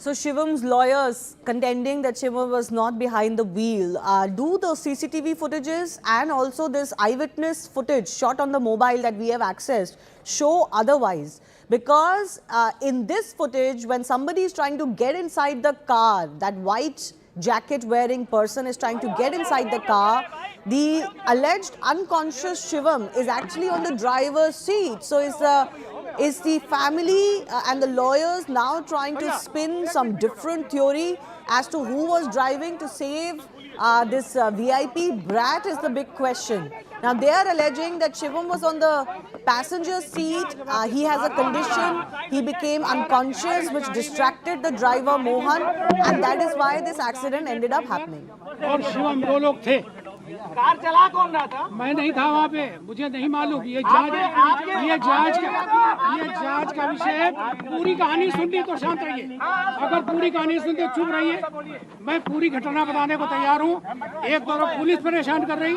So Shivam's lawyers contending that Shivam was not behind the wheel. Do the CCTV footages and also this eyewitness footage shot on the mobile that we have accessed show otherwise? Because in this footage, when somebody is trying to get inside the car, that white jacket wearing person is trying to get inside the car, the alleged unconscious Shivam is actually on the driver's seat. So is the family and the lawyers now trying to spin some different theory as to who was driving to save this VIP brat is the big question. Now they are alleging that Shivam was on the passenger seat, he has a condition, he became unconscious which distracted the driver Mohan, and that is why this accident ended up happening. और शिवम दो लोग थे। Car चला कौन रहा था? मैं नहीं था वहाँ पे, मुझे नहीं मालूम। ये जांच का विषय है। पूरी कहानी सुननी तो शांत रहिए, अगर पूरी कहानी सुनते चुप रहिए। मैं पूरी घटना बताने को तैयार हूँ। एक तरफ पुलिस परेशान कर रही,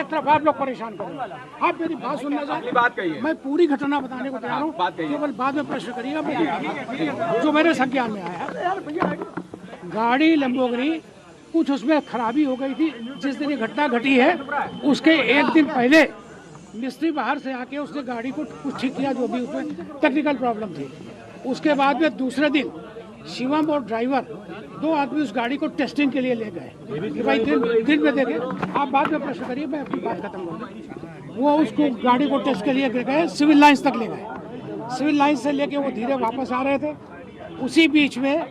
एक तरफ आप लोग परेशान कर रहे हैं। आप मेरी बात सुनना चाहिए। मैं पूरी घटना बताने को तैयार हूँ, केवल बाद में प्रश्न करिएगा जो मेरे संज्ञान में आया। गाड़ी लंबोर्गिनी कुछ उसमें खराबी हो गई थी। जिस दिन ये घटना घटी है उसके एक दिन पहले मिस्त्री बाहर से आके उसने गाड़ी को कुछ ठीक किया, जो भी उसमें टेक्निकल प्रॉब्लम थी। उसके बाद में दूसरे दिन शिवम और ड्राइवर दो आदमी उस गाड़ी को टेस्टिंग के लिए ले गए कि भाई दिन में देखे। आप बाद में प्रश्न करिए, मैं अपनी बात खत्म करूँगा। वो उसको गाड़ी को टेस्ट के लिए गए, सिविल लाइन्स तक ले गए। सिविल लाइन्स से लेके वो धीरे वापस आ रहे थे। उसी बीच में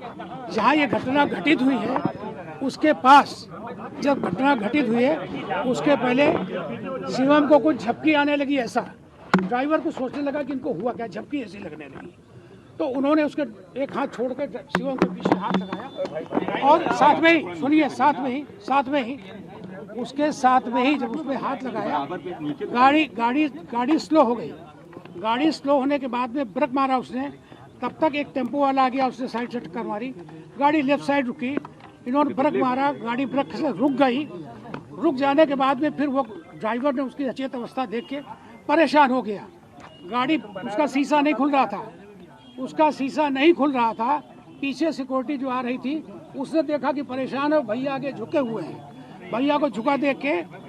जहाँ ये घटना घटित हुई है उसके पास जब घटना घटित हुई है उसके पहले शिवम को कुछ झपकी आने लगी। ऐसा ड्राइवर को सोचने लगा कि इनको हुआ क्या, झपकी ऐसी लगने लगी। तो उन्होंने उसके एक हाथ छोड़कर शिवम के पीछे हाथ लगाया और साथ में ही सुनिए, साथ में ही उसके साथ में ही जब उसमें हाथ लगाया गाड़ी स्लो हो गई। गाड़ी स्लो होने के बाद में ब्रेक मारा उसने, तब तक एक टेम्पो वाला आ गया, उसने साइड से टक्कर मारी। गाड़ी लेफ्ट साइड रुकी, इन्होंने ब्रेक मारा, गाड़ी ब्रेक से रुक गई। रुक जाने के बाद में फिर वो ड्राइवर ने उसकी अचेत अवस्था देख के परेशान हो गया। गाड़ी उसका शीशा नहीं खुल रहा था। पीछे सिक्योरिटी जो आ रही थी उसने देखा कि परेशान है, भैया आगे झुके हुए हैं। भैया को झुका देख के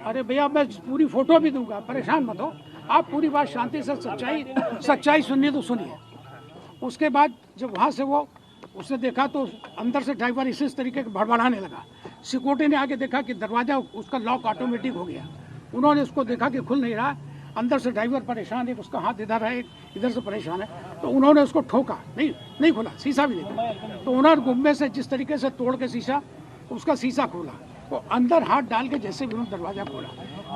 अरे भैया मैं पूरी फोटो भी दूंगा, परेशान मत हो, आप पूरी बात शांति से सच्चाई सुनिए तो सुनिए। उसके बाद जब वहाँ से वो उसने देखा तो अंदर से ड्राइवर इसी तरीके के भड़बड़ाने लगा। सिक्योरिटी ने आके देखा कि दरवाज़ा उसका लॉक ऑटोमेटिक हो गया। उन्होंने उसको देखा कि खुल नहीं रहा, अंदर से ड्राइवर परेशान है, उसका हाथ इधर है, इधर से परेशान है। तो उन्होंने उसको ठोका, नहीं खुला, शीशा भी नहीं। तो उन्होंने गुम्बे से जिस तरीके से तोड़ के उसका शीशा खोला, तो अंदर हाथ डाल के जैसे भी उन्होंने दरवाज़ा खोला,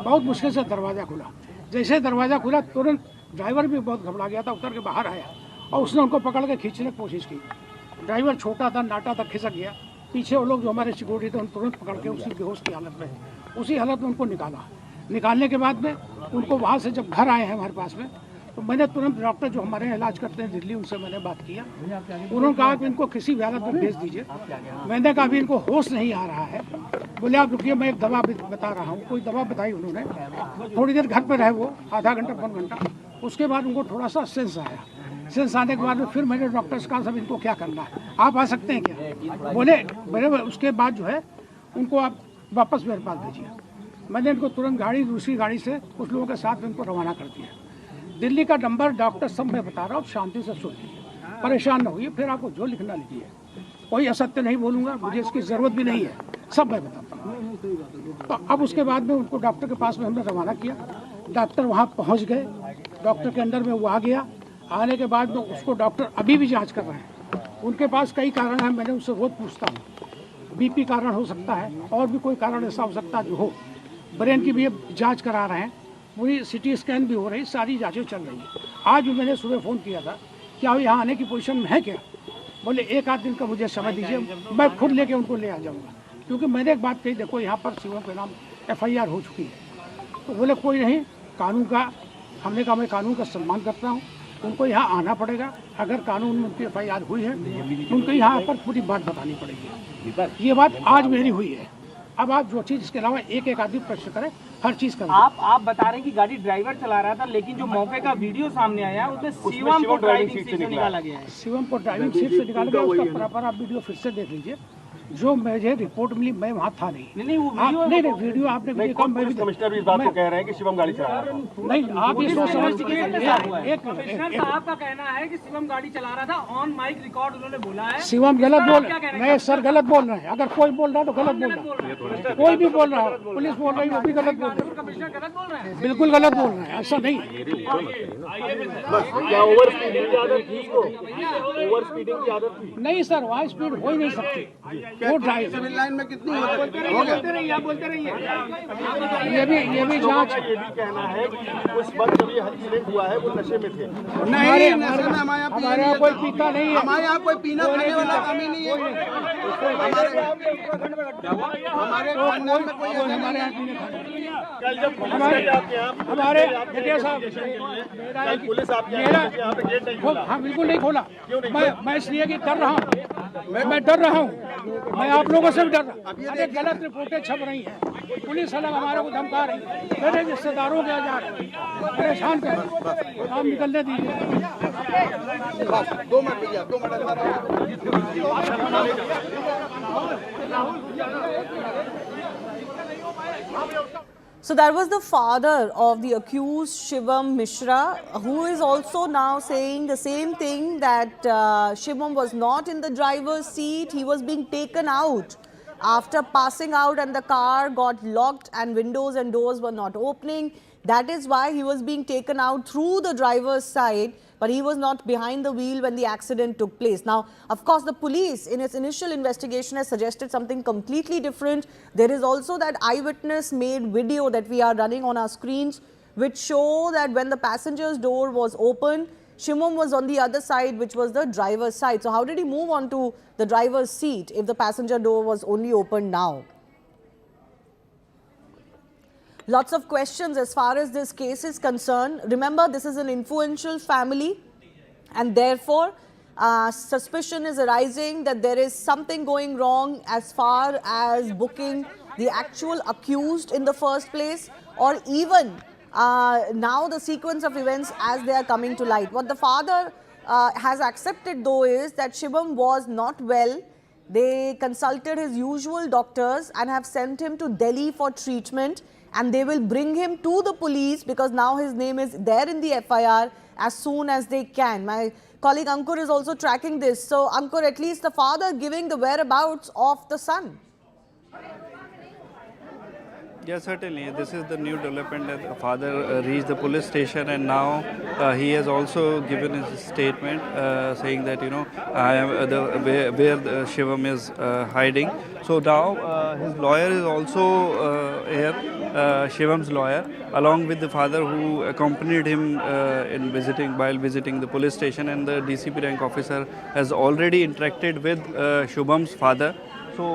बहुत मुश्किल से दरवाज़ा खुला। जैसे दरवाज़ा खुला तुरंत ड्राइवर भी बहुत घबरा गया था, उतर के बाहर आया और उसने उनको पकड़ के खींचने की कोशिश की। ड्राइवर छोटा था, नाटा था, खिसक गया। पीछे वो लोग जो हमारे सिक्योरिटी थे उन तुरंत पकड़ के उसी बेहोश की हालत में उनको निकालने के बाद में उनको वहाँ से जब घर आए हैं हमारे पास में, तो मैंने तुरंत डॉक्टर जो हमारे यहाँ इलाज करते हैं दिल्ली, उनसे मैंने बात किया। उन्होंने कहा कि इनको किसी भी हालत में भेज दीजिए। मैंने कहा अभी इनको होश नहीं आ रहा है। बोले आप रुकिए, मैं एक दवा बता रहा हूँ। कोई दवा बताई उन्होंने। थोड़ी देर घर पर रहे वो, आधा घंटा 1 घंटा। उसके बाद उनको थोड़ा सा सेंस आया। सेंस आने के बाद में फिर मैंने डॉक्टर से कहा साहब इनको क्या करना है, आप आ सकते हैं क्या? बोले मेरे उसके बाद जो है उनको आप वापस मेरे पास भेजिए। मैंने इनको तुरंत दूसरी गाड़ी से कुछ लोगों के साथ इनको रवाना कर दिया। दिल्ली का नंबर डॉक्टर सब मैं बता रहा हूँ, शांति से सुनिए, परेशान ना होइए। फिर आपको जो लिखना लिखिए, कोई असत्य नहीं बोलूँगा, मुझे इसकी ज़रूरत भी नहीं है, सब मैं बताता हूँ। तो अब उसके बाद में उनको डॉक्टर के पास में हमने रवाना किया। डॉक्टर वहाँ पहुँच गए, डॉक्टर के अंडर में वो आ गया। आने के बाद में उसको डॉक्टर अभी भी जांच कर रहे हैं। उनके पास कई कारण हैं, मैंने उनसे रोज़ पूछता हूँ। बीपी कारण हो सकता है, और भी कोई कारण ऐसा हो सकता है जो हो। ब्रेन की भी जांच करा रहे हैं, पूरी सिटी स्कैन भी हो रही, सारी जांचें चल रही हैं। आज भी मैंने सुबह फ़ोन किया था कि आप यहाँ आने की पोजीशन में है क्या? बोले 1 आध दिन का मुझे समय दीजिए, मैं खुद लेके उनको ले आ जाऊँगा। क्योंकि मैंने एक बात कही, देखो यहाँ पर शिवम के नाम FIR हो चुकी है। तो बोले कोई नहीं, कानून का, हमने कहा मैं कानून का सम्मान करता हूँ, उनको यहाँ आना पड़ेगा। अगर कानून में उनकी FIR हुई है तो उनको यहाँ पर पूरी बात बतानी पड़ेगी। ये बात आज मेरी हुई है। अब आप जो चीज़ इसके अलावा एक आदमी प्रश्न करें, हर चीज कर आप बता रहे हैं कि गाड़ी ड्राइवर चला रहा था, लेकिन जो मौके का वीडियो सामने आया है उसमें शिवम को ड्राइविंग सीट से निकाला गया है। शिवम को ड्राइविंग सीट से निकाल गया, उसका प्रॉपर आप वीडियो फिर से देख लीजिए। जो मुझे रिपोर्ट मिली, मैं वहाँ था नहीं। नहीं वो वीडियो नहीं वीडियो आपने भी देखा, मैं भी कमिश्नर भी इस बात को कह रहे हैं कि शिवम गाड़ी चला रहा था। नहीं, आप ये सोच समझ एक कमिश्नर साहब का कहना है कि शिवम गाड़ी चला रहा था, ऑन माइक रिकॉर्ड उन्होंने बोला है। शिवम गलत बोल नहीं सर, गलत बोल रहे हैं। अगर कोई बोल रहा है तो गलत बोल रहा है, कोई भी बोल रहा है, पुलिस बोल रही है वो भी गलत बोल रही है। कमिश्नर गलत बोल रहे हैं, बिल्कुल गलत बोल रहे हैं, ऐसा नहीं। क्या ओवर स्पीडिंग की आदत थी इसको? ओवर स्पीडिंग की आदत थी? नहीं सर, वहाँ स्पीड हो ही नहीं सकती। वो ड्राइवर लाइन में कितनी हो बोलते रहिए आप, बोलते रहिए। ये भी जांच। ये भी कहना है कि उस वक्त जब ये एक्सीडेंट हुआ है वो नशे में थे। नहीं, हमारे यहाँ कोई पीता नहीं है, हमारे यहाँ कोई पीना खाने वाला काम ही नहीं है। हमारे खानदान में कोई ऐसा हमारे नहीं यहाँ है। पीने खाने कल जब पुलिस हमारे आपके यहाँ हमारे देखिए साहब, कल पुलिस आपके यहाँ पे गेट नहीं खोला। हाँ बिल्कुल नहीं खोला। मैं इसलिए कि डर रहा हूँ, मैं डर रहा हूँ, मैं आप लोगों से भी डर रहा हूँ। अरे गलत रिपोर्टें छप रही हैं, पुलिस अलग हमारे को धमका रही है, मेरे रिश्तेदारों के जा रहे हैं, परेशान कर रहे हैं। काम निकलने दीजिए। बस 2 मिनट भैया, 2 मिनट अंदर So that was the father of the accused Shivam Mishra, who is also now saying the same thing, that Shivam was not in the driver's seat. He was being taken out after passing out, and the car got locked and windows and doors were not opening. That is why he was being taken out through the driver's side, but he was not behind the wheel when the accident took place. Now, of course, the police in its initial investigation has suggested something completely different. There is also that eyewitness made video that we are running on our screens, which show that when the passenger's door was open, Shivam was on the other side, which was the driver's side. So how did he move on to the driver's seat if the passenger door was only open now? Lots of questions as far as this case is concerned. Remember, this is an influential family, and therefore suspicion is arising that there is something going wrong as far as booking the actual accused in the first place, or even now the sequence of events as they are coming to light. What the father has accepted though is that Shivam was not well. They consulted his usual doctors and have sent him to Delhi for treatment, and they will bring him to the police because now his name is there in the FIR as soon as they can. My colleague Ankur is also tracking this. So Ankur, at least the father giving the whereabouts of the son. Yes, certainly. This is the new development that the father reached the police station, and now he has also given his statement saying that, you know, I am where the Shivam is hiding. So now his lawyer is also here, Shivam's lawyer, along with the father who accompanied him while visiting the police station, and the DCP rank officer has already interacted with Shubham's father. So